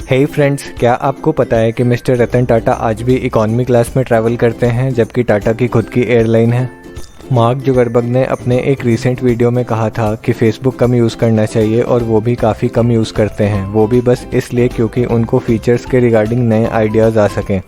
हे friends, क्या आपको पता है कि मिस्टर रतन टाटा आज भी इकॉनमी क्लास में ट्रैवल करते हैं जबकि टाटा की खुद की एयरलाइन है। मार्क जुकरबर्ग ने अपने एक रीसेंट वीडियो में कहा था कि फेसबुक कम यूज़ करना चाहिए और वो भी काफ़ी कम यूज़ करते हैं, वो भी बस इसलिए क्योंकि उनको फीचर्स के रिगार्डिंग नए आइडियाज़ आ सकें।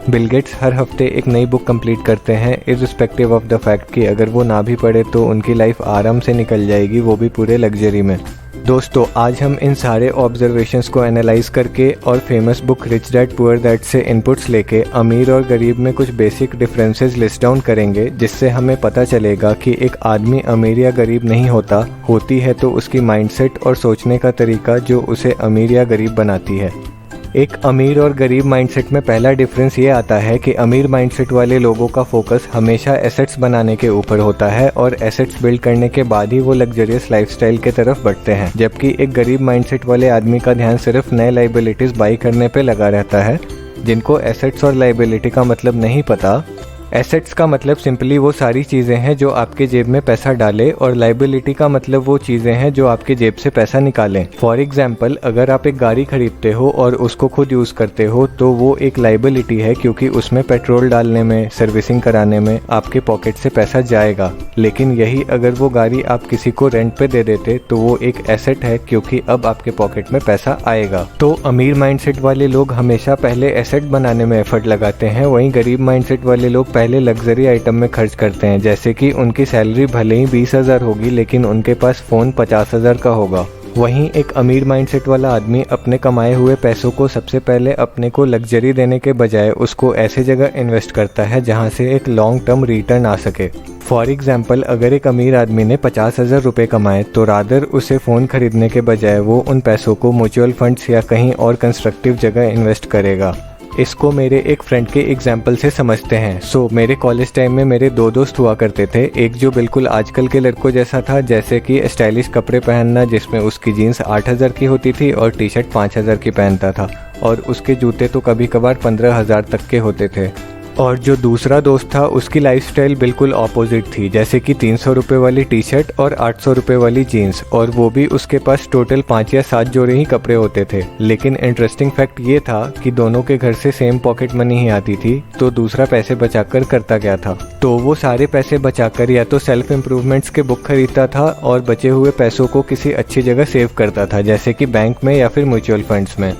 बिल गेट्स हर हफ्ते एक नई बुक कंप्लीट करते हैं इर्रिस्पेक्टिव ऑफ द फैक्ट कि अगर वो ना भी पढ़े तो उनकी लाइफ आराम से निकल जाएगी, वो भी पूरे लग्जरी में। दोस्तों, आज हम इन सारे ऑब्जर्वेशंस को एनालाइज करके और famous book rich dad poor dad से इनपुट्स लेके अमीर और गरीब में कुछ बेसिक डिफरेंसेस लिस्ट डाउन करेंगे, जिससे हमें पता चलेगा कि एक आदमी अमीर या गरीब नहीं होता, होती है तो उसकी माइंडसेट और सोचने का तरीका जो उसे अमीर या गरीब बनाती है। एक अमीर और गरीब माइंडसेट में पहला डिफरेंस ये आता है कि अमीर माइंडसेट वाले लोगों का फोकस हमेशा एसेट्स बनाने के ऊपर होता है और एसेट्स बिल्ड करने के बाद ही वो लग्जरियस लाइफस्टाइल की तरफ बढ़ते हैं, जबकि एक गरीब माइंडसेट वाले आदमी का ध्यान सिर्फ नए लाइबिलिटीज बाई करने पे लगा रहता है। जिनको एसेट्स और लाइबिलिटी का मतलब नहीं पता, एसेट्स का मतलब सिंपली वो सारी चीज़ें हैं जो आपके जेब में पैसा डाले और लाइबिलिटी का मतलब वो चीज़ें हैं जो आपके जेब से पैसा निकालें। फॉर एग्जाम्पल, अगर आप एक गाड़ी खरीदते हो और उसको खुद यूज़ करते हो तो वो एक लाइबिलिटी है क्योंकि उसमें पेट्रोल डालने में, सर्विसिंग कराने में आपके पॉकेट से पैसा जाएगा। लेकिन यही अगर वो गाड़ी आप किसी को रेंट पे दे देते तो वो एक एसेट है क्योंकि अब आपके पॉकेट में पैसा आएगा। तो अमीर माइंडसेट वाले लोग हमेशा पहले एसेट बनाने में एफर्ट लगाते हैं, वहीं गरीब माइंडसेट वाले लोग पहले लग्जरी आइटम में खर्च करते हैं। जैसे कि उनकी सैलरी भले ही 20,000 होगी लेकिन उनके पास फ़ोन 50,000 का होगा। वहीं एक अमीर माइंडसेट वाला आदमी अपने कमाए हुए पैसों को सबसे पहले अपने को लग्जरी देने के बजाय उसको ऐसे जगह इन्वेस्ट करता है जहां से एक लॉन्ग टर्म रिटर्न आ सके। फॉर एग्जाम्पल, अगर एक अमीर आदमी ने 50,000 रुपये कमाए तो रादर उसे फ़ोन खरीदने के बजाय वो उन पैसों को म्यूचुअल फंड्स या कहीं और कंस्ट्रक्टिव जगह इन्वेस्ट करेगा। इसको मेरे एक फ्रेंड के एग्जाम्पल से समझते हैं। मेरे कॉलेज टाइम में मेरे दो दोस्त हुआ करते थे। एक जो बिल्कुल आजकल के लड़कों जैसा था, जैसे कि स्टाइलिश कपड़े पहनना जिसमें उसकी जीन्स 8,000 की होती थी और टी शर्ट 5,000 की पहनता था, और उसके जूते तो कभी कभार 15,000 तक के होते थे। और जो दूसरा दोस्त था उसकी लाइफस्टाइल बिल्कुल ऑपोजिट थी, जैसे कि 300 रुपये वाली टी शर्ट और 800 रुपये वाली जीन्स, और वो भी उसके पास टोटल 5 या 7 जोड़े ही कपड़े होते थे। लेकिन इंटरेस्टिंग फैक्ट ये था कि दोनों के घर से सेम पॉकेट मनी ही आती थी, तो दूसरा पैसे बचाकर करता क्या था, तो वो सारे पैसे बचाकर या तो सेल्फ इम्प्रूवमेंट्स के बुक खरीदता था और बचे हुए पैसों को किसी अच्छी जगह सेव करता था, जैसे कि बैंक में या फिर म्यूचुअल फंड्स में।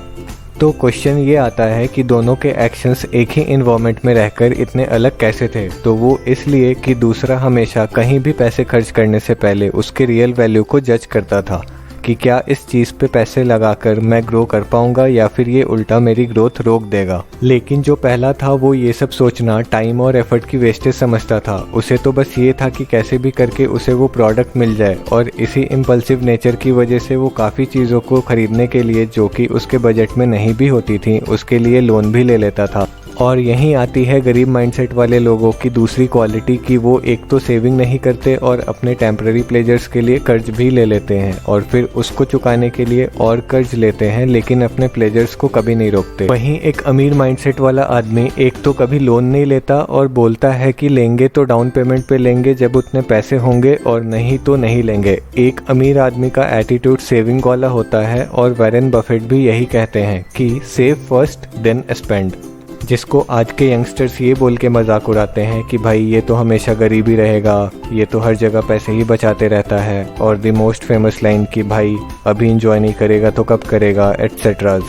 तो क्वेश्चन ये आता है कि दोनों के एक्शंस एक ही इन्वायरमेंट में रहकर इतने अलग कैसे थे। तो वो इसलिए कि दूसरा हमेशा कहीं भी पैसे खर्च करने से पहले उसके रियल वैल्यू को जज करता था कि क्या इस चीज़ पे पैसे लगाकर मैं ग्रो कर पाऊंगा या फिर ये उल्टा मेरी ग्रोथ रोक देगा। लेकिन जो पहला था वो ये सब सोचना टाइम और एफर्ट की वेस्टेज समझता था। उसे तो बस ये था कि कैसे भी करके उसे वो प्रोडक्ट मिल जाए, और इसी इम्पल्सिव नेचर की वजह से वो काफ़ी चीज़ों को खरीदने के लिए जो कि उसके बजट में नहीं भी होती थी उसके लिए लोन भी ले लेता था। और यहीं आती है गरीब माइंडसेट वाले लोगों की दूसरी क्वालिटी कि वो एक तो सेविंग नहीं करते और अपने टेम्पररी प्लेजर्स के लिए कर्ज भी ले लेते हैं और फिर उसको चुकाने के लिए और कर्ज लेते हैं, लेकिन अपने प्लेजर्स को कभी नहीं रोकते। वहीं एक अमीर माइंडसेट वाला आदमी एक तो कभी लोन नहीं लेता और बोलता है कि लेंगे तो डाउन पेमेंट पे लेंगे जब उतने पैसे होंगे और नहीं तो नहीं लेंगे। एक अमीर आदमी का एटीट्यूड सेविंग वाला होता है और वॉरेन बफेट भी यही कहते हैं कि सेव फर्स्ट देन स्पेंड, जिसको आज के यंगस्टर्स ये बोल के मजाक उड़ाते हैं कि भाई ये तो हमेशा गरीब ही रहेगा, ये तो हर जगह पैसे ही बचाते रहता है, और द मोस्ट फेमस लाइन कि भाई अभी इंजॉय नहीं करेगा तो कब करेगा, एटसेट्राज।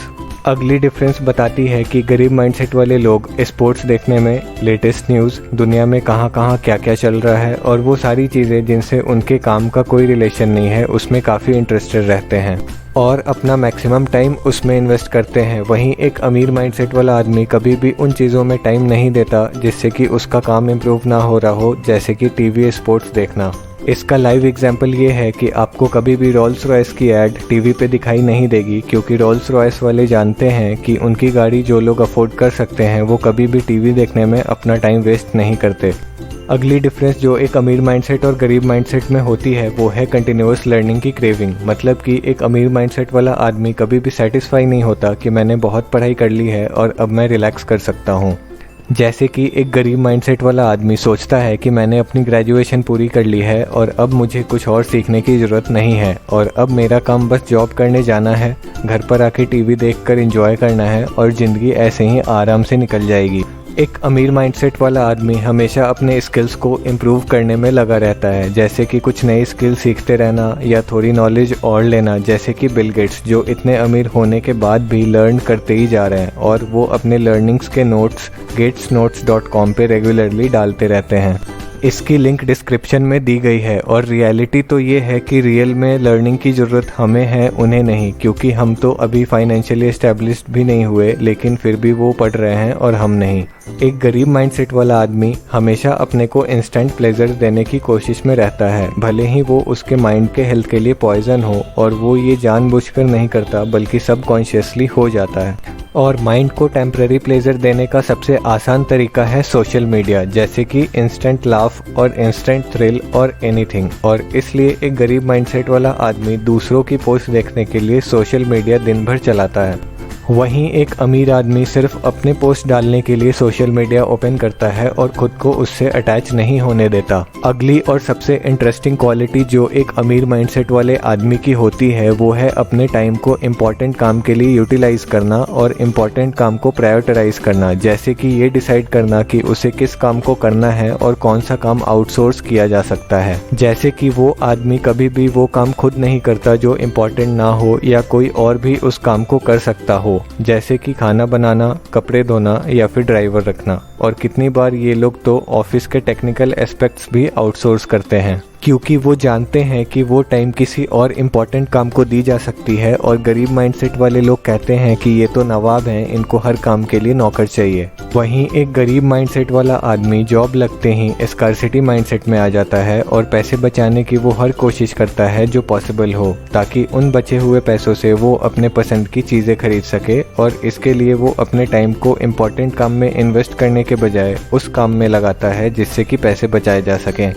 अगली डिफरेंस बताती है कि गरीब माइंडसेट वाले लोग स्पोर्ट्स देखने में, लेटेस्ट न्यूज़, दुनिया में कहाँ कहाँ क्या क्या चल रहा है और वो सारी चीज़ें जिनसे उनके काम का कोई रिलेशन नहीं है उसमें काफ़ी इंटरेस्टेड रहते हैं और अपना मैक्सिमम टाइम उसमें इन्वेस्ट करते हैं। वहीं एक अमीर माइंडसेट वाला आदमी कभी भी उन चीज़ों में टाइम नहीं देता जिससे कि उसका काम इम्प्रूव ना हो रहा हो, जैसे कि टीवी स्पोर्ट्स देखना। इसका लाइव एग्जाम्पल ये है कि आपको कभी भी रोल्स रॉयस की ऐड टीवी पे दिखाई नहीं देगी, क्योंकि रोल्स रॉयस वाले जानते हैं कि उनकी गाड़ी जो लोग अफोर्ड कर सकते हैं वो कभी भी टीवी देखने में अपना टाइम वेस्ट नहीं करते। अगली डिफरेंस जो एक अमीर माइंडसेट और गरीब माइंडसेट में होती है वो है कंटिन्यूअस लर्निंग की क्रेविंग। मतलब कि एक अमीर माइंडसेट वाला आदमी कभी भी सेटिस्फाई नहीं होता कि मैंने बहुत पढ़ाई कर ली है और अब मैं रिलैक्स कर सकता हूँ। जैसे कि एक गरीब माइंडसेट वाला आदमी सोचता है कि मैंने अपनी ग्रेजुएशन पूरी कर ली है और अब मुझे कुछ और सीखने की ज़रूरत नहीं है और अब मेरा काम बस जॉब करने जाना है, घर पर आके टीवी देखकर एंजॉय करना है और ज़िंदगी ऐसे ही आराम से निकल जाएगी। एक अमीर माइंडसेट वाला आदमी हमेशा अपने स्किल्स को इम्प्रूव करने में लगा रहता है, जैसे कि कुछ नई स्किल सीखते रहना या थोड़ी नॉलेज और लेना, जैसे कि बिल गेट्स जो इतने अमीर होने के बाद भी लर्न करते ही जा रहे हैं और वो अपने लर्निंग्स के नोट्स gatesnotes.com पे रेगुलरली डालते रहते हैं। इसकी लिंक डिस्क्रिप्शन में दी गई है और रियलिटी तो ये है कि रियल में लर्निंग की ज़रूरत हमें है, उन्हें नहीं, क्योंकि हम तो अभी फाइनेंशियली एस्टेब्लिश्ड भी नहीं हुए, लेकिन फिर भी वो पढ़ रहे हैं और हम नहीं। एक गरीब माइंडसेट वाला आदमी हमेशा अपने को इंस्टेंट प्लेजर देने की कोशिश में रहता है, भले ही वो उसके माइंड के हेल्थ के लिए पॉइजन हो, और वो ये जानबूझकर नहीं करता बल्कि सबकॉन्शियसली हो जाता है। और माइंड को टेम्पररी प्लेजर देने का सबसे आसान तरीका है सोशल मीडिया, जैसे कि इंस्टेंट लाफ और इंस्टेंट थ्रिल और एनीथिंग। और इसलिए एक गरीब माइंडसेट वाला आदमी दूसरों की पोस्ट देखने के लिए सोशल मीडिया दिन भर चलाता है। वहीं एक अमीर आदमी सिर्फ अपने पोस्ट डालने के लिए सोशल मीडिया ओपन करता है और खुद को उससे अटैच नहीं होने देता। अगली और सबसे इंटरेस्टिंग क्वालिटी जो एक अमीर माइंडसेट वाले आदमी की होती है वो है अपने टाइम को इम्पोर्टेंट काम के लिए यूटिलाइज करना और इम्पोर्टेंट काम को प्रायोरिटाइज करना, जैसे कि ये डिसाइड करना कि उसे किस काम को करना है और कौन सा काम आउटसोर्स किया जा सकता है। जैसे कि वो आदमी कभी भी वो काम खुद नहीं करता जो इम्पोर्टेंट ना हो या कोई और भी उस काम को कर सकता हो, जैसे कि खाना बनाना, कपड़े धोना या फिर ड्राइवर रखना। और कितनी बार ये लोग तो ऑफिस के टेक्निकल एस्पेक्ट्स भी आउटसोर्स करते हैं, क्योंकि वो जानते हैं कि वो टाइम किसी और इम्पोर्टेंट काम को दी जा सकती है। और गरीब माइंडसेट वाले लोग कहते हैं कि ये तो नवाब हैं, इनको हर काम के लिए नौकर चाहिए। वहीं एक गरीब माइंडसेट वाला आदमी जॉब लगते ही स्कार्सिटी माइंडसेट में आ जाता है और पैसे बचाने की वो हर कोशिश करता है जो पॉसिबल हो, ताकि उन बचे हुए पैसों से वो अपने पसंद की चीज़ें खरीद सके। और इसके लिए वो अपने टाइम को इम्पोर्टेंट काम में इन्वेस्ट करने के बजाय उस काम में लगाता है जिससे कि पैसे बचाए जा सकें।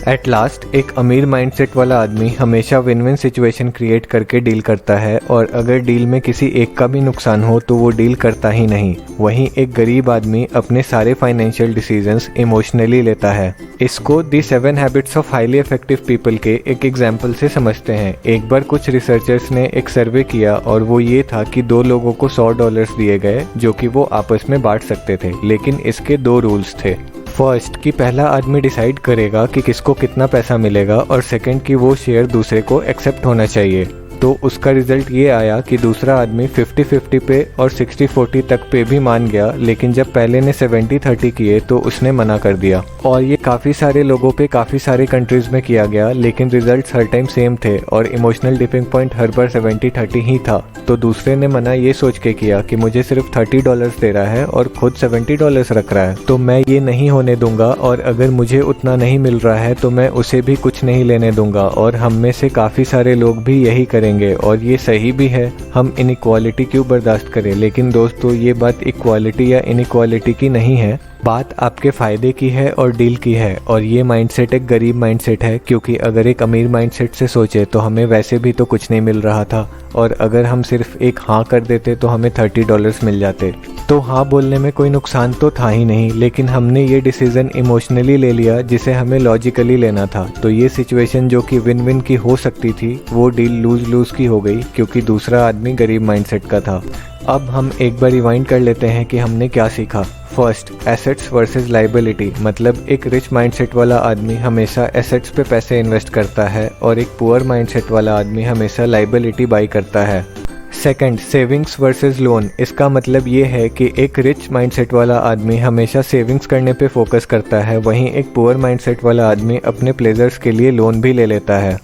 एट लास्ट एक अमीर माइंडसेट वाला आदमी हमेशा विन विन सिचुएशन क्रिएट करके डील करता है, और अगर डील में किसी एक का भी नुकसान हो तो वो डील करता ही नहीं। वहीं एक गरीब आदमी अपने सारे फाइनेंशियल डिसीजंस इमोशनली लेता है। इसको दी 7 habits of highly effective people के एक एग्जाम्पल से समझते हैं। एक बार कुछ रिसर्चर्स ने एक सर्वे किया और वो ये था कि 2 लोगों को $100 दिए गए जो कि वो आपस में बांट सकते थे, लेकिन इसके 2 रूल्स थे। फर्स्ट कि पहला आदमी डिसाइड करेगा कि किसको कितना पैसा मिलेगा, और सेकंड कि वो शेयर दूसरे को एक्सेप्ट होना चाहिए। तो उसका रिजल्ट ये आया कि दूसरा आदमी 50-50 पे और 60-40 तक पे भी मान गया, लेकिन जब पहले ने 70-30 किए तो उसने मना कर दिया। और ये काफ़ी सारे लोगों पे काफ़ी सारे कंट्रीज़ में किया गया, लेकिन रिजल्ट्स हर टाइम सेम थे और इमोशनल डिपिंग पॉइंट हर बार 70-30 ही था। तो दूसरे ने मना ये सोच के किया कि मुझे सिर्फ $30 दे रहा है और खुद $70 रख रहा है, तो मैं ये नहीं होने दूंगा, और अगर मुझे उतना नहीं मिल रहा है तो मैं उसे भी कुछ नहीं लेने दूंगा। और हम में से काफ़ी सारे लोग भी यही करेंगे, और ये सही भी है। हम इनइक्वालिटी क्यों बर्दाश्त करें? लेकिन दोस्तों, ये बात इक्वालिटी या इनइक्वालिटी की नहीं है, बात आपके फ़ायदे की है और डील की है। और ये माइंडसेट एक गरीब माइंडसेट है, क्योंकि अगर एक अमीर माइंडसेट से सोचे तो हमें वैसे भी तो कुछ नहीं मिल रहा था, और अगर हम सिर्फ एक हाँ कर देते तो हमें $30 मिल जाते। तो हाँ बोलने में कोई नुकसान तो था ही नहीं, लेकिन हमने ये डिसीज़न इमोशनली ले लिया जिसे हमें लॉजिकली लेना था। तो ये सिचुएशन जो कि विन विन की हो सकती थी, वो डील लूज लूज की हो गई, क्योंकि दूसरा आदमी गरीब माइंडसेट का था। अब हम एक बार रिवाइंड कर लेते हैं कि हमने क्या सीखा। फर्स्ट, एसेट्स वर्सेस लाइबिलिटी, मतलब एक रिच माइंडसेट वाला आदमी हमेशा एसेट्स पे पैसे इन्वेस्ट करता है और एक पुअर माइंडसेट वाला आदमी हमेशा लाइबिलिटी बाई करता है। सेकंड, सेविंग्स वर्सेस लोन, इसका मतलब ये है कि एक रिच माइंडसेट वाला आदमी हमेशा सेविंग्स करने पे फोकस करता है, वहीं एक पुअर माइंडसेट वाला आदमी अपने प्लेजर्स के लिए लोन भी ले लेता है।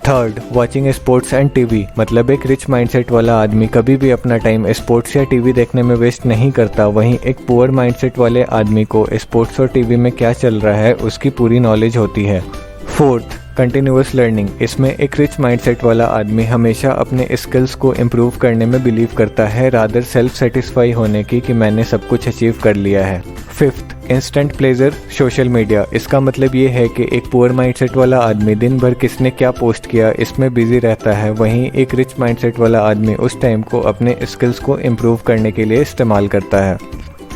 Third, watching sports and TV, मतलब एक रिच माइंडसेट वाला आदमी कभी भी अपना टाइम स्पोर्ट्स या टीवी देखने में वेस्ट नहीं करता, वहीं एक पुअर माइंडसेट वाले आदमी को स्पोर्ट्स और टीवी में क्या चल रहा है उसकी पूरी नॉलेज होती है। फोर्थ, कंटिन्यूअस लर्निंग, इसमें एक रिच माइंडसेट वाला आदमी हमेशा अपने स्किल्स को इम्प्रूव करने में बिलीव करता है, रादर सेल्फ सेटिस्फाई होने की कि मैंने सब कुछ अचीव कर लिया है। Fifth, instant pleasure social media, इसका मतलब ये है कि एक पुअर माइंडसेट वाला आदमी दिन भर किसने क्या पोस्ट किया इसमें बिजी रहता है, वहीं एक रिच माइंडसेट वाला आदमी उस टाइम को अपने स्किल्स को इम्प्रूव करने के लिए इस्तेमाल करता है।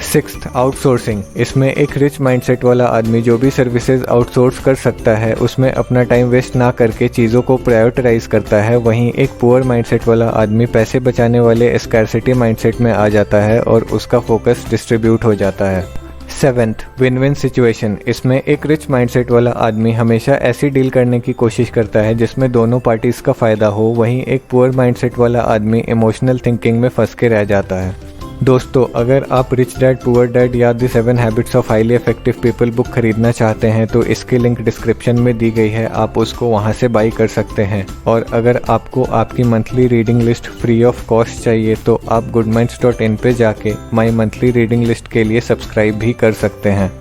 Sixth, outsourcing. इसमें एक रिच माइंडसेट वाला आदमी जो भी सर्विसेज आउटसोर्स कर सकता है उसमें अपना टाइम वेस्ट ना करके चीज़ों को प्रायोरिटाइज करता है। वहीं एक पुअर माइंडसेट वाला आदमी पैसे बचाने वाले स्कैरसिटी माइंडसेट में आ जाता है और उसका फोकस डिस्ट्रीब्यूट हो जाता है। Seventh, win win situation. इसमें एक रिच माइंडसेट वाला आदमी हमेशा ऐसी डील करने की कोशिश करता है जिसमें दोनों पार्टीज़ का फ़ायदा हो। वहीं एक पुअर माइंडसेट वाला आदमी इमोशनल थिंकिंग में फंस के रह जाता है। दोस्तों, अगर आप रिच डैड पुअर डैड या the 7 habits of highly effective people book खरीदना चाहते हैं तो इसकी लिंक डिस्क्रिप्शन में दी गई है, आप उसको वहां से बाई कर सकते हैं। और अगर आपको आपकी monthly reading list free of cost चाहिए तो आप goodminds.in पे जाके माई मंथली रीडिंग लिस्ट के लिए सब्सक्राइब भी कर सकते हैं।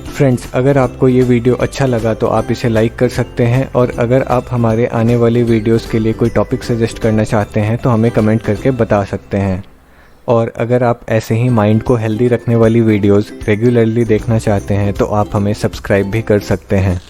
फ्रेंड्स, अगर आपको ये वीडियो अच्छा लगा तो आप इसे लाइक कर सकते हैं, और अगर आप हमारे आने वाली वीडियोज़ के लिए कोई टॉपिक सजेस्ट करना चाहते हैं तो हमें कमेंट करके बता सकते हैं। और अगर आप ऐसे ही माइंड को हेल्दी रखने वाली वीडियोस रेगुलरली देखना चाहते हैं तो आप हमें सब्सक्राइब भी कर सकते हैं।